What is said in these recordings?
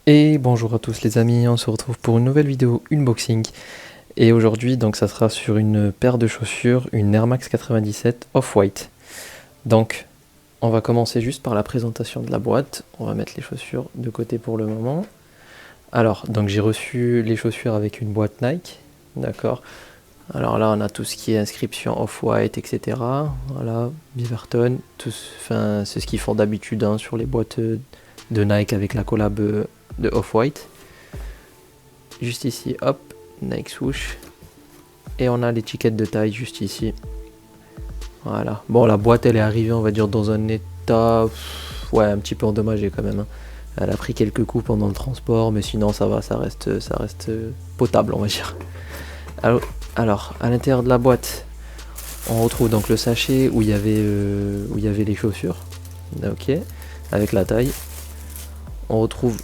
Et bonjour à tous les amis, on se retrouve pour une nouvelle vidéo unboxing. Et aujourd'hui donc ça sera sur une paire de chaussures, une Air Max 97 Off-White. Donc on va commencer juste par la présentation de la boîte. On va mettre les chaussures de côté pour le moment. Alors donc j'ai reçu les chaussures avec une boîte Nike, d'accord. Alors là on a tout ce qui est inscription Off-White, etc. Voilà, Beaverton, c'est ce qu'ils font d'habitude hein, sur les boîtes de Nike avec la collab de Off-White. Juste ici, hop, Nike swoosh. Et on a l'étiquette de taille juste ici. Voilà. Bon, la boîte elle est arrivée, on va dire, dans un état ouais, un petit peu endommagé quand même. Hein. Elle a pris quelques coups pendant le transport, mais sinon ça va, ça reste potable, on va dire. Alors à l'intérieur de la boîte, on retrouve donc le sachet où il y avait les chaussures. Ok, avec la taille. On retrouve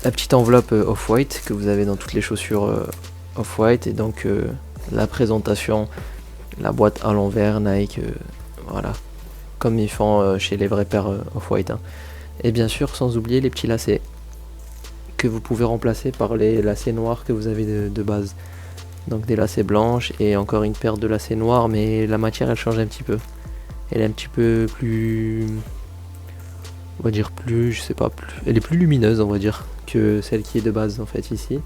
la petite enveloppe Off-White que vous avez dans toutes les chaussures Off-White, et donc la présentation, la boîte à l'envers Nike, voilà, comme ils font chez les vrais paires Off-White. Hein. Et bien sûr, sans oublier les petits lacets que vous pouvez remplacer par les lacets noirs que vous avez de base. Donc des lacets blanches et encore une paire de lacets noirs, mais la matière elle change un petit peu. Elle est un petit peu plus, on va dire plus, je sais pas, elle est plus lumineuse on va dire que celle qui est de base en fait ici.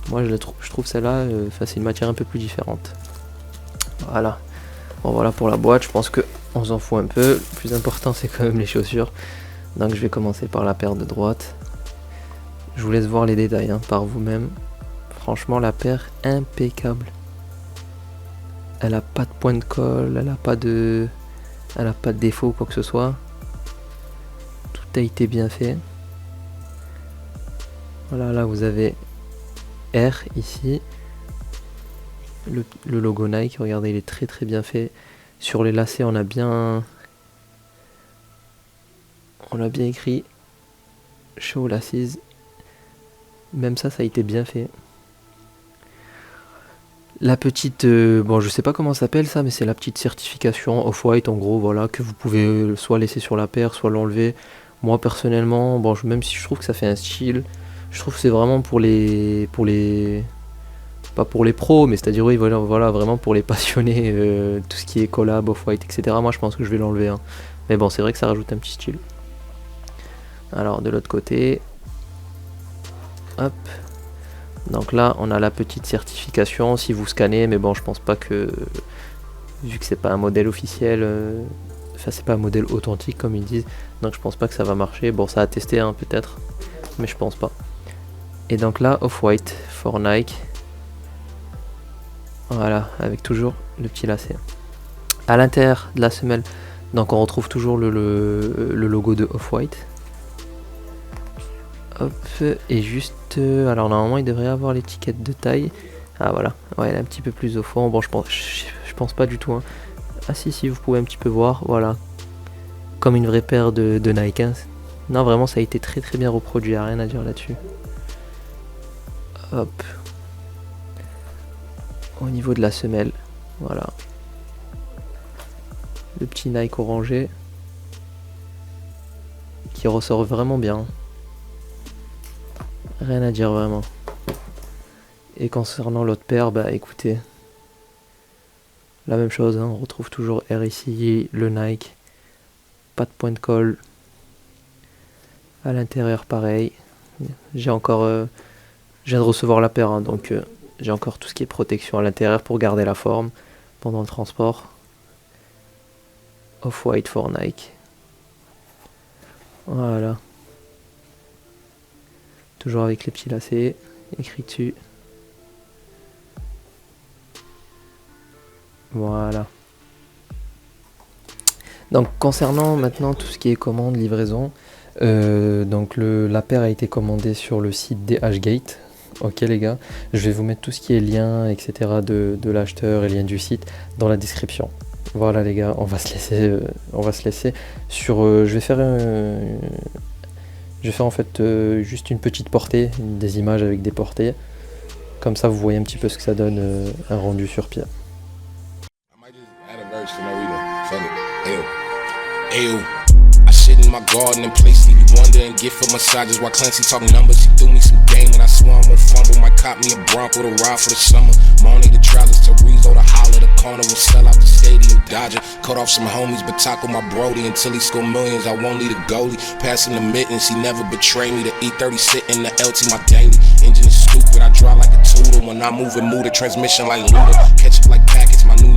Moi je trouve celle-là, c'est une matière un peu plus différente. Voilà. Bon voilà pour la boîte, je pense que on s'en fout un peu. Le plus important c'est quand même les chaussures. Donc je vais commencer par la paire de droite. Je vous laisse voir les détails hein, par vous-même. Franchement la paire impeccable. Elle a pas de point de colle, elle a pas de défaut ou quoi que ce soit. Tout a été bien fait. Voilà, là vous avez R ici. Le logo Nike, regardez, il est très très bien fait. Sur les lacets, on a bien écrit Show Laces. Même ça a été bien fait. La petite, bon je sais pas comment ça s'appelle ça, mais c'est la petite certification Off-White en gros, voilà, que vous pouvez soit laisser sur la paire, soit l'enlever. Moi personnellement, bon même si je trouve que ça fait un style, je trouve que c'est vraiment pour les pas pour les pros, mais c'est-à-dire oui voilà vraiment pour les passionnés, tout ce qui est collab, Off-White, etc. Moi je pense que je vais l'enlever. Hein. Mais bon c'est vrai que ça rajoute un petit style. Alors de l'autre côté, hop. Donc là on a la petite certification si vous scannez, mais bon je pense pas que, vu que c'est pas un modèle officiel, enfin c'est pas un modèle authentique comme ils disent, donc je pense pas que ça va marcher. Bon ça a testé hein, peut-être, mais je pense pas. Et donc là Off-White for Nike. Voilà, avec toujours le petit lacet. À l'intérieur de la semelle, donc on retrouve toujours le logo de Off-White. Hop, et juste, alors normalement il devrait avoir l'étiquette de taille. Ah voilà, ouais, elle est un petit peu plus au fond. Bon, je pense pas du tout. Hein. Ah si, vous pouvez un petit peu voir, voilà. Comme une vraie paire de Nike. Hein. Non, vraiment, ça a été très très bien reproduit, y a rien à dire là-dessus. Hop. Au niveau de la semelle, voilà. Le petit Nike orangé. Qui ressort vraiment bien. Rien à dire vraiment. Et concernant l'autre paire, bah écoutez, la même chose, hein, on retrouve toujours R ici, le Nike, pas de point de colle. À l'intérieur pareil. J'ai encore, je viens de recevoir la paire, hein, donc j'ai encore tout ce qui est protection à l'intérieur pour garder la forme pendant le transport. Off-White for Nike. Voilà. Toujours avec les petits lacets, écrit dessus. Voilà. Donc concernant maintenant tout ce qui est commande, livraison, donc la paire a été commandée sur le site DHgate. Ok les gars, je vais vous mettre tout ce qui est lien, etc. de l'acheteur et lien du site dans la description. Voilà les gars, on va se laisser sur. Je vais faire en fait juste une petite portée, des images avec des portées. Comme ça vous voyez un petit peu ce que ça donne, un rendu sur pied. I shouldn't my garden and play Stevie Wonder and get for massages while Clancy talking numbers. He threw me some game and I swore I won't fumble. Might cop me a Bronco to ride for the summer. Money the trousers to Rizzo, the holler, the carnival, sell out the stadium, Dodger. Cut off some homies, but tackle my Brody until he score millions. I won't need a goalie. Pass him the mittens, he never betray me. The E30 sit in the LT, my daily. Engine is stupid, I drive like a Tudor. When I move it, move the transmission like Luda. Catch up like packets, my new